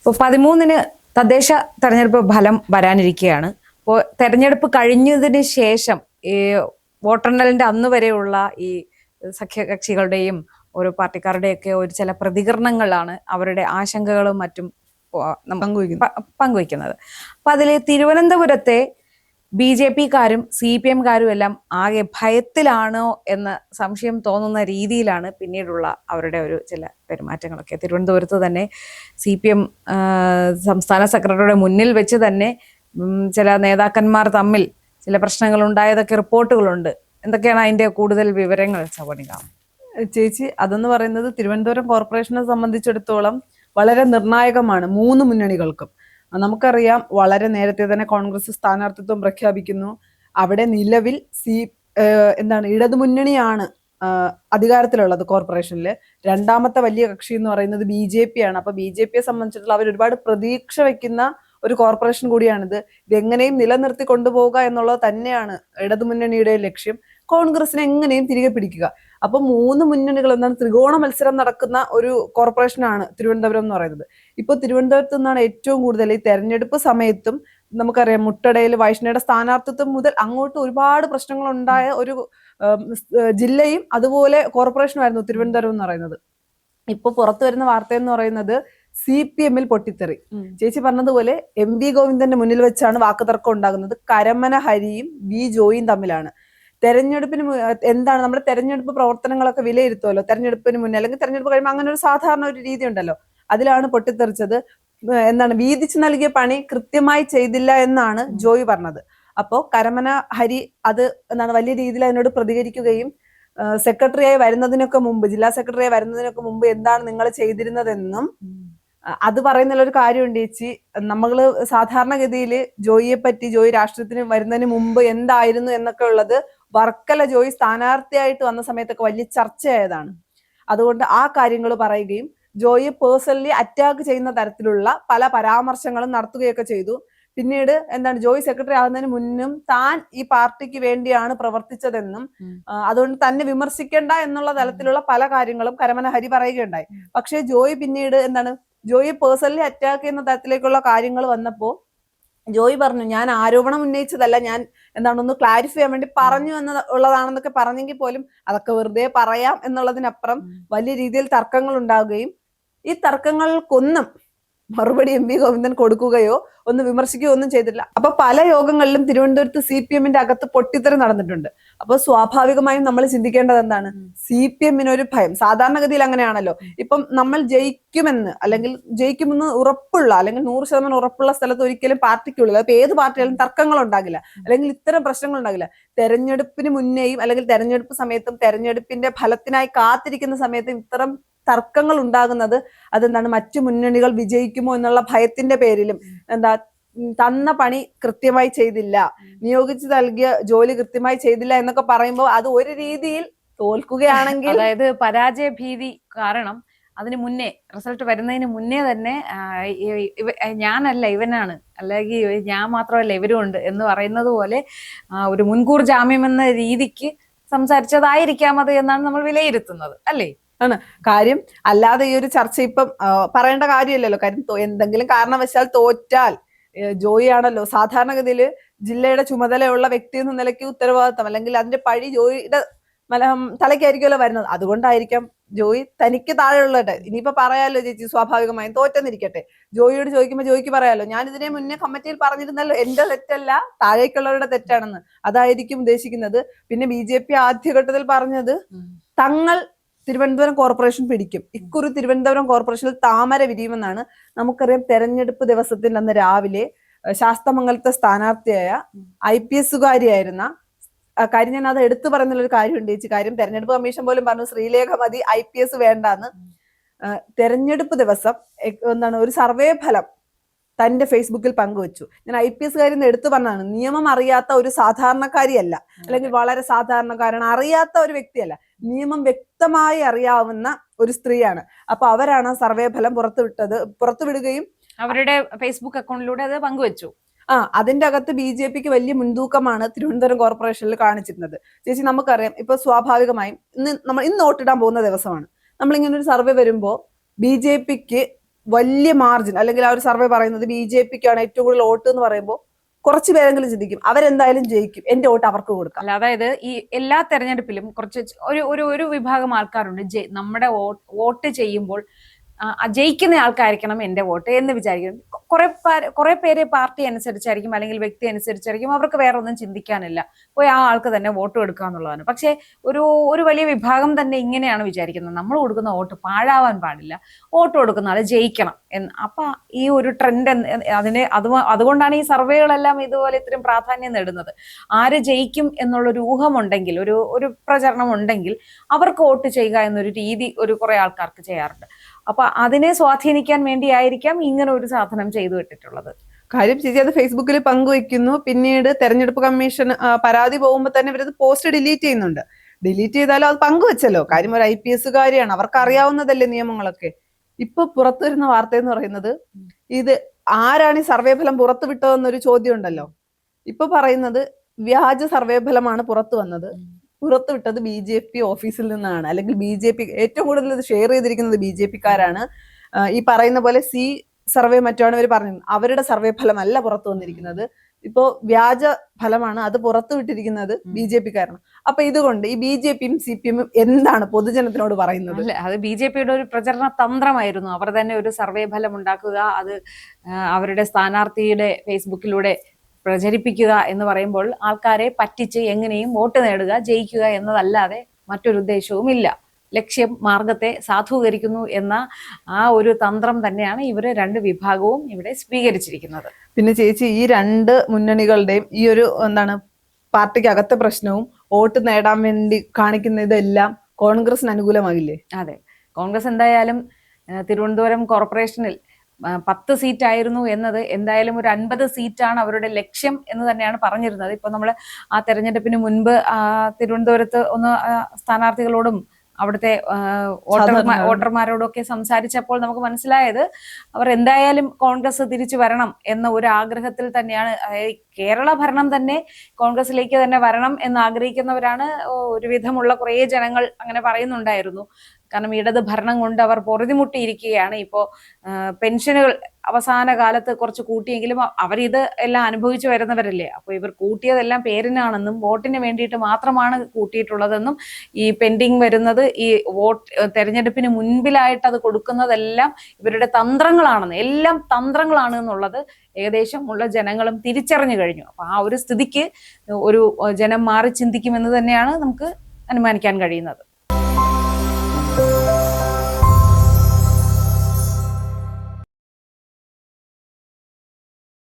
ഇപ്പോൾ 13-ന് തദ്ദേശ തെരഞ്ഞെടുപ്പ് ഫലം വരാനിരിക്കുകയാണ്. അപ്പോൾ തെരഞ്ഞെടുപ്പ് കഴിഞ്ഞതിന് ശേഷം ഈ വോട്ടെണ്ണലിന്റെ അന്ന് വരെയുള്ള ഈ സഖ്യകക്ഷികളുടെയും ഓരോ പാർട്ടിക്കാരുടെയൊക്കെ ഒരു ചില പ്രതികരണങ്ങളാണ് അവരുടെ ആശങ്കകളും മറ്റും പങ്കുവയ്ക്കുന്നത്. അപ്പൊ അതിൽ തിരുവനന്തപുരത്തെ BJP-കാരും CPM-കാരും എല്ലാം ആകെ ഭയത്തിലാണോ എന്ന സംശയം തോന്നുന്ന രീതിയിലാണ് പിന്നീടുള്ള അവരുടെ ഒരു ചില പെരുമാറ്റങ്ങളൊക്കെ. തിരുവനന്തപുരത്ത് തന്നെ CPM സംസ്ഥാന സെക്രട്ടറിയുടെ മുന്നിൽ വെച്ച് തന്നെ ചില നേതാക്കന്മാർ തമ്മിൽ ചില പ്രശ്നങ്ങൾ ഉണ്ടായതൊക്കെ റിപ്പോർട്ടുകളുണ്ട്. എന്തൊക്കെയാണ് അതിന്റെ കൂടുതൽ വിവരങ്ങൾ സവണിക? ചേച്ചി, അതെന്ന് പറയുന്നത് തിരുവനന്തപുരം കോർപ്പറേഷനെ സംബന്ധിച്ചിടത്തോളം വളരെ നിർണായകമാണ് 3 മുന്നണികൾക്കും. നമുക്കറിയാം, വളരെ നേരത്തെ തന്നെ കോൺഗ്രസ് സ്ഥാനാർത്ഥിത്വം പ്രഖ്യാപിക്കുന്നു. അവിടെ നിലവിൽ ഇടതുമുന്നണിയാണ് അധികാരത്തിലുള്ളത് കോർപ്പറേഷനിൽ. രണ്ടാമത്തെ വലിയ കക്ഷി എന്ന് പറയുന്നത് BJP ആണ്. അപ്പൊ BJP-യെ സംബന്ധിച്ചിടത്തോളം അവർ ഒരുപാട് പ്രതീക്ഷ വെക്കുന്ന ഒരു കോർപ്പറേഷൻ കൂടിയാണിത്. ഇതെങ്ങനെയും നിലനിർത്തി കൊണ്ടുപോവുക എന്നുള്ളത് തന്നെയാണ് ഇടതുമുന്നണിയുടെ ലക്ഷ്യം. കോൺഗ്രസിനെ എങ്ങനെയും തിരികെ പിടിക്കുക. അപ്പൊ 3 മുന്നണികൾ ത്രികോണ മത്സരം നടക്കുന്ന ഒരു കോർപ്പറേഷനാണ് തിരുവനന്തപുരം എന്ന് പറയുന്നത്. ഇപ്പൊ തിരുവനന്തപുരത്ത് നിന്നാണ് ഏറ്റവും കൂടുതൽ ഈ തെരഞ്ഞെടുപ്പ് സമയത്തും നമുക്കറിയാം, മുട്ടടയിൽ വൈഷ്ണയുടെ സ്ഥാനാർത്ഥിത്വം മുതൽ അങ്ങോട്ട് ഒരുപാട് പ്രശ്നങ്ങൾ ഉണ്ടായ ഒരു ജില്ലയും അതുപോലെ കോർപ്പറേഷനുമായിരുന്നു തിരുവനന്തപുരം എന്ന് പറയുന്നത്. ഇപ്പൊ പുറത്തു വരുന്ന വാർത്ത എന്ന് പറയുന്നത് CPM-ൽ പൊട്ടിത്തെറി. ചേച്ചി പറഞ്ഞതുപോലെ MV ഗോവിന്ദന്റെ മുന്നിൽ വെച്ചാണ് വാക്കുതർക്കം ഉണ്ടാകുന്നത്. കരമന ഹരിയും ജോയിയും തമ്മിലാണ്. തെരഞ്ഞെടുപ്പിന് എന്താണ് നമ്മുടെ തെരഞ്ഞെടുപ്പ് പ്രവർത്തനങ്ങളൊക്കെ വിലയിരുത്തുമല്ലോ തെരഞ്ഞെടുപ്പിന് മുന്നേ, അല്ലെങ്കിൽ തെരഞ്ഞെടുപ്പ് കഴിയുമ്പോൾ അങ്ങനെ ഒരു സാധാരണ ഒരു രീതി ഉണ്ടല്ലോ, അതിലാണ് പൊട്ടിത്തെറിച്ചത്. വീതിച്ചു നൽകിയ പണി കൃത്യമായി ചെയ്തില്ല എന്നാണ് ജോയി പറഞ്ഞത്. അപ്പോ കരമന ഹരി അത് വലിയ രീതിയിൽ അതിനോട് പ്രതികരിക്കുകയും സെക്രട്ടറിയായി വരുന്നതിനൊക്കെ മുമ്പ്, ജില്ലാ സെക്രട്ടറിയായി വരുന്നതിനൊക്കെ മുമ്പ് എന്താണ് നിങ്ങൾ ചെയ്തിരുന്നതെന്നും അത് പറയുന്നുള്ള ഒരു കാര്യമുണ്ട് ചേച്ചി. നമ്മള് സാധാരണഗതിയിൽ ജോയിയെ പറ്റി, ജോയി രാഷ്ട്രീയത്തിന് വരുന്നതിന് മുമ്പ് എന്തായിരുന്നു എന്നൊക്കെ ഉള്ളത് വർക്കല ജോയി സ്ഥാനാർത്ഥിയായിട്ട് വന്ന സമയത്തൊക്കെ വലിയ ചർച്ചയായതാണ്. അതുകൊണ്ട് ആ കാര്യങ്ങൾ പറയുകയും ജോയിയെ പേഴ്സണലി അറ്റാക്ക് ചെയ്യുന്ന തരത്തിലുള്ള പല പരാമർശങ്ങളും നടത്തുകയൊക്കെ ചെയ്തു. പിന്നീട് ജോയി സെക്രട്ടറി ആകുന്നതിന് മുന്നും താൻ ഈ പാർട്ടിക്ക് വേണ്ടിയാണ് പ്രവർത്തിച്ചതെന്നും അതുകൊണ്ട് തന്നെ വിമർശിക്കേണ്ട എന്നുള്ള തലത്തിലുള്ള പല കാര്യങ്ങളും കരമന ഹരി പറയുകയുണ്ടായി. പക്ഷേ ജോയി പിന്നീട് ജോയിയെ പേഴ്സണലി അറ്റാക്ക് ചെയ്യുന്ന തരത്തിലേക്കുള്ള കാര്യങ്ങൾ വന്നപ്പോ ജോയി പറഞ്ഞു, ഞാൻ ആരോപണം ഉന്നയിച്ചതല്ല, ഞാൻ ഒന്ന് ക്ലാരിഫൈ ചെയ്യാൻ വേണ്ടി പറഞ്ഞു ഉള്ളതാണെന്നൊക്കെ പറഞ്ഞെങ്കിൽ പോലും അതൊക്കെ വെറുതെ പറയാം എന്നുള്ളതിനപ്പുറം വലിയ രീതിയിൽ തർക്കങ്ങൾ ഉണ്ടാവുകയും ഈ തർക്കങ്ങൾക്കൊന്നും മറുപടി MV ഗോവിന്ദൻ കൊടുക്കുകയോ ഒന്ന് വിമർശിക്കുകയോ ഒന്നും ചെയ്തിട്ടില്ല. അപ്പൊ പല യോഗങ്ങളിലും തിരുവനന്തപുരത്ത് CPM-ന്റെ അകത്ത് പൊട്ടിത്തെറി നടന്നിട്ടുണ്ട്. അപ്പൊ സ്വാഭാവികമായും നമ്മൾ ചിന്തിക്കേണ്ടത് എന്താണ്, CPM-ന് ഒരു ഭയം. സാധാരണഗതിയിൽ അങ്ങനെയാണല്ലോ, ഇപ്പം നമ്മൾ ജയിക്കുമെന്ന് അല്ലെങ്കിൽ ജയിക്കുമെന്ന് ഉറപ്പുള്ള അല്ലെങ്കിൽ 100% ഉറപ്പുള്ള സ്ഥലത്ത് ഒരിക്കലും പാർട്ടിക്കുള്ളിൽ, അപ്പൊ ഏത് പാർട്ടിയാലും തർക്കങ്ങൾ ഉണ്ടാകില്ല, അല്ലെങ്കിൽ ഇത്തരം പ്രശ്നങ്ങൾ ഉണ്ടാകില്ല. തെരഞ്ഞെടുപ്പിന് മുന്നേയും അല്ലെങ്കിൽ തെരഞ്ഞെടുപ്പ് സമയത്തും തെരഞ്ഞെടുപ്പിന്റെ ഫലത്തിനായി കാത്തിരിക്കുന്ന സമയത്തും ഇത്തരം തർക്കങ്ങൾ ഉണ്ടാകുന്നത് മറ്റു മുന്നണികൾ വിജയിക്കുമോ എന്നുള്ള ഭയത്തിന്റെ പേരിലും തന്ന പണി കൃത്യമായി ചെയ്തില്ല, നിയോഗിച്ചു നൽകിയ ജോലി കൃത്യമായി ചെയ്തില്ല എന്നൊക്കെ പറയുമ്പോൾ അത് ഒരു രീതിയിൽ തോൽക്കുകയാണെങ്കിൽ, അതായത് പരാജയ ഭീതി കാരണം അതിന് മുന്നേ, റിസൾട്ട് വരുന്നതിന് മുന്നേ തന്നെ ഞാനല്ല ഇവനാണ്, അല്ലെങ്കിൽ ഞാൻ മാത്രമല്ല ഇവരും ഉണ്ട് എന്ന് പറയുന്നത് പോലെ ഒരു മുൻകൂർ ജാമ്യം എന്ന രീതിക്ക് സംസാരിച്ചതായിരിക്കാം അത് എന്നാണ് നമ്മൾ വിലയിരുത്തുന്നത്, അല്ലേ? ആണ് കാര്യം. അല്ലാതെ ഈ ഒരു ചർച്ച ഇപ്പം പറയേണ്ട കാര്യമില്ലല്ലോ. കാര്യം എന്തെങ്കിലും കാരണവശാൽ തോറ്റാൽ ജോയി ആണല്ലോ സാധാരണഗതിയിൽ ജില്ലയുടെ ചുമതലയുള്ള വ്യക്തി എന്ന നിലയ്ക്ക് ഉത്തരവാദിത്തം, അല്ലെങ്കിൽ അതിന്റെ പഴി ജോയിയുടെ തലയ്ക്കായിരിക്കുമല്ലോ വരുന്നത്. അതുകൊണ്ടായിരിക്കാം ജോയി തനിക്ക് താഴെയുള്ളത്. ഇനിയിപ്പോ പറയാലോ ചേച്ചി, സ്വാഭാവികമായും തോറ്റെന്നിരിക്കട്ടെ, ജോയിയോട് ചോദിക്കുമ്പോൾ ജോയിക്ക് പറയാലോ, ഞാൻ ഇതിനെ മുന്നേ കമ്മിറ്റിയിൽ പറഞ്ഞിരുന്നല്ലോ എന്റെ തെറ്റല്ല താഴേക്കുള്ളവരുടെ തെറ്റാണെന്ന്. അതായിരിക്കും ഉദ്ദേശിക്കുന്നത്. പിന്നെ BJP ആദ്യഘട്ടത്തിൽ പറഞ്ഞത് തങ്ങൾ തിരുവനന്തപുരം കോർപ്പറേഷൻ പിടിക്കും, ഇക്കുറി തിരുവനന്തപുരം കോർപ്പറേഷനിൽ താമര വിരിയുമെന്നാണ്. നമുക്കറിയാം, തെരഞ്ഞെടുപ്പ് ദിവസത്തിന്റെ അന്ന് രാവിലെ ശാസ്തമംഗലത്തെ സ്ഥാനാർത്ഥിയായ IPS-കാരിയായിരുന്ന കാര്യം, ഞാൻ അത് എടുത്തു പറയുന്നുള്ളൊരു കാര്യമുണ്ട് ചേച്ചി. കാര്യം തെരഞ്ഞെടുപ്പ് കമ്മീഷൻ പോലും പറഞ്ഞു ശ്രീലേഖ മതി, IPS വേണ്ടാന്ന്. തെരഞ്ഞെടുപ്പ് ദിവസം ഒരു സർവേ ഫലം തന്റെ ഫേസ്ബുക്കിൽ പങ്കുവച്ചു. ഞാൻ IPS-കാരിന്ന് എടുത്തു പറഞ്ഞതാണ്. നിയമം അറിയാത്ത ഒരു സാധാരണക്കാരിയല്ല, അല്ലെങ്കിൽ വളരെ സാധാരണക്കാരാണ്, അറിയാത്ത ഒരു വ്യക്തിയല്ല, നിയമം വ്യക്തമായി അറിയാവുന്ന ഒരു സ്ത്രീയാണ്. അപ്പൊ അവരാണ് സർവേ ഫലം പുറത്തുവിടുകയും അവരുടെ ഫേസ്ബുക്ക് അക്കൗണ്ടിലൂടെ അത് പങ്കുവച്ചു. അതിന്റെ അകത്ത് BJP-ക്ക് വലിയ മുൻതൂക്കമാണ് തിരുവനന്തപുരം കോർപ്പറേഷനിൽ കാണിച്ചിരുന്നത്. ചേച്ചി, നമുക്കറിയാം, ഇപ്പൊ സ്വാഭാവികമായും ഇന്ന് വോട്ടിടാൻ പോകുന്ന ദിവസമാണ്. നമ്മളിങ്ങനെ ഒരു സർവേ വരുമ്പോ BJP-ക്ക് വലിയ മാർജിൻ അല്ലെങ്കിൽ ആ ഒരു സർവേ പറയുന്നത് BJPക്കാണ് ഏറ്റവും കൂടുതൽ വോട്ട് എന്ന് പറയുമ്പോൾ കുറച്ച് പേരെങ്കിലും ചിന്തിക്കും അവരെന്തായാലും ജയിക്കും, എന്റെ വോട്ട് അവർക്ക് കൊടുക്കാം. അല്ല, അതായത് ഈ എല്ലാ തെരഞ്ഞെടുപ്പിലും കുറച്ച് ഒരു വിഭാഗം ആൾക്കാരുണ്ട് നമ്മുടെ വോട്ട് ചെയ്യുമ്പോൾ ജയിക്കുന്ന ആൾക്കായിരിക്കണം എന്റെ വോട്ട് എന്ന് വിചാരിക്കണം. കുറെ പേര് പാർട്ടി അനുസരിച്ചായിരിക്കും അല്ലെങ്കിൽ വ്യക്തി അനുസരിച്ചായിരിക്കും, അവർക്ക് വേറെ ഒന്നും ചിന്തിക്കാനില്ല, പോയി ആ ആൾക്ക് തന്നെ വോട്ട് കൊടുക്കുക എന്നുള്ളതാണ്. പക്ഷെ ഒരു വലിയ വിഭാഗം തന്നെ ഇങ്ങനെയാണ് വിചാരിക്കുന്നത്, നമ്മൾ കൊടുക്കുന്ന വോട്ട് പാഴാവാൻ പാടില്ല, വോട്ട് കൊടുക്കുന്ന ആള് ജയിക്കണം എന്ന്. അപ്പൊ ഈ ഒരു ട്രെൻഡ് അതുകൊണ്ടാണ് ഈ സർവേകളെല്ലാം ഇതുപോലെ ഇത്രയും പ്രാധാന്യം നേടുന്നത്. ആര് ജയിക്കും എന്നുള്ളൊരു ഊഹമുണ്ടെങ്കിൽ, ഒരു പ്രചരണം ഉണ്ടെങ്കിൽ അവർക്ക് വോട്ട് ചെയ്യുക എന്നൊരു രീതി കുറെ ആൾക്കാർക്ക് ചെയ്യാറുണ്ട്. അപ്പൊ അതിനെ സ്വാധീനിക്കാൻ വേണ്ടിയായിരിക്കാം ഇങ്ങനെ ഒരു സാധനം ചെയ്തു വിട്ടിട്ടുള്ളത്. കാര്യം ചേച്ചി അത് ഫേസ്ബുക്കിൽ പങ്കുവെക്കുന്നു, പിന്നീട് തെരഞ്ഞെടുപ്പ് കമ്മീഷൻ പരാതി പോകുമ്പോൾ തന്നെ ഇവരത് പോസ്റ്റ് ഡിലീറ്റ് ചെയ്യുന്നുണ്ട്. ഡിലീറ്റ് ചെയ്താലും അത് പങ്കുവെച്ചല്ലോ, കാര്യം ഒരു IPS കാരിയാണ്, അവർക്ക് അറിയാവുന്നതല്ലേ നിയമങ്ങളൊക്കെ. ഇപ്പൊ പുറത്തു വരുന്ന വാർത്ത എന്ന് പറയുന്നത് ഇത് ആരാണ് ഈ സർവേ ഫലം പുറത്തു വിട്ടതെന്നൊരു ചോദ്യം ഉണ്ടല്ലോ. ഇപ്പൊ പറയുന്നത് വ്യാജ സർവേ ഫലമാണ് പുറത്തു വന്നത്, പുറത്തുവിട്ടത് BJP ഓഫീസിൽ നിന്നാണ്, അല്ലെങ്കിൽ BJP ഏറ്റവും കൂടുതൽ ഇത് ഷെയർ ചെയ്തിരിക്കുന്നത് BJPക്കാരാണ്. ഈ പറയുന്ന പോലെ സർവേ മറ്റാണ് ഇവർ പറഞ്ഞത്, അവരുടെ സർവേ ഫലമല്ല പുറത്തു വന്നിരിക്കുന്നത്. ഇപ്പോ വ്യാജ ഫലമാണ് അത് പുറത്തു വിട്ടിരിക്കുന്നത് BJPക്കാരാണ്. അപ്പൊ ഇതുകൊണ്ട് ഈ BJPയും CPM എന്താണ് പൊതുജനത്തിനോട് പറയുന്നത്? അല്ല, അത് BJPയുടെ ഒരു പ്രചരണ തന്ത്രമായിരുന്നു. അവർ തന്നെ ഒരു സർവേ ഫലം ഉണ്ടാക്കുക, അത് അവരുടെ സ്ഥാനാർത്ഥിയുടെ ഫേസ്ബുക്കിലൂടെ പ്രചരിപ്പിക്കുക എന്ന് പറയുമ്പോൾ ആൾക്കാരെ പറ്റിച്ച് എങ്ങനെയും വോട്ട് നേടുക, ജയിക്കുക എന്നതല്ലാതെ മറ്റൊരു ഉദ്ദേശവും ഇല്ല. ലക്ഷ്യം മാർഗത്തെ സാധൂകരിക്കുന്നു എന്ന ആ ഒരു തന്ത്രം തന്നെയാണ് ഇവര് രണ്ട് വിഭാഗവും ഇവിടെ സ്വീകരിച്ചിരിക്കുന്നത്. പിന്നെ ചേച്ചി, ഈ രണ്ട് മുന്നണികളുടെയും ഈ ഒരു പാർട്ടിക്ക് അകത്തെ പ്രശ്നവും വോട്ട് നേടാൻ വേണ്ടി കാണിക്കുന്ന ഇതെല്ലാം കോൺഗ്രസിന് അനുകൂലമാകില്ലേ? അതെ, കോൺഗ്രസ് എന്തായാലും തിരുവനന്തപുരം കോർപ്പറേഷനിൽ 10 സീറ്റായിരുന്നു എന്നത് എന്തായാലും ഒരു 50 സീറ്റാണ് അവരുടെ ലക്ഷ്യം എന്ന് തന്നെയാണ് പറഞ്ഞിരുന്നത്. ഇപ്പൊ നമ്മൾ ആ തെരഞ്ഞെടുപ്പിന് മുൻപ് തിരുവനന്തപുരത്ത് സ്ഥാനാർത്ഥികളോടും അവിടുത്തെ വോട്ടർമാരോടൊക്കെ സംസാരിച്ചപ്പോൾ നമുക്ക് മനസ്സിലായത് അവർ എന്തായാലും കോൺഗ്രസ് തിരിച്ചു വരണം എന്ന ഒരു ആഗ്രഹത്തിൽ തന്നെയാണ്. കേരള ഭരണം തന്നെ കോൺഗ്രസിലേക്ക് തന്നെ വരണം എന്ന് ആഗ്രഹിക്കുന്നവരാണ് ഒരുവിധമുള്ള കുറേ ജനങ്ങൾ അങ്ങനെ പറയുന്നുണ്ടായിരുന്നു. കാരണം ഇടത് ഭരണം കൊണ്ട് അവർ പൊറുതിമുട്ടിയിരിക്കുകയാണ്. ഇപ്പോൾ പെൻഷനുകൾ അവസാന കാലത്ത് കുറച്ച് കൂട്ടിയെങ്കിലും അവരിത് എല്ലാം അനുഭവിച്ചു വരുന്നവരല്ലേ. അപ്പോൾ ഇവർ കൂട്ടിയതെല്ലാം പേരിനാണെന്നും വോട്ടിന് വേണ്ടിയിട്ട് മാത്രമാണ് കൂട്ടിയിട്ടുള്ളതെന്നും ഈ പെൻഡിങ് വരുന്നത് ഈ തെരഞ്ഞെടുപ്പിന് മുൻപിലായിട്ട് അത് കൊടുക്കുന്നതെല്ലാം ഇവരുടെ തന്ത്രങ്ങളാണെന്ന്, എല്ലാം തന്ത്രങ്ങളാണ് എന്നുള്ളത് ഏകദേശം ഉള്ള ജനങ്ങളും തിരിച്ചറിഞ്ഞു കഴിഞ്ഞു. അപ്പൊ ആ ഒരു സ്ഥിതിക്ക് ഒരു ജനം മാറി ചിന്തിക്കുമെന്ന് തന്നെയാണ് നമുക്ക് അനുമാനിക്കാൻ കഴിയുന്നത്.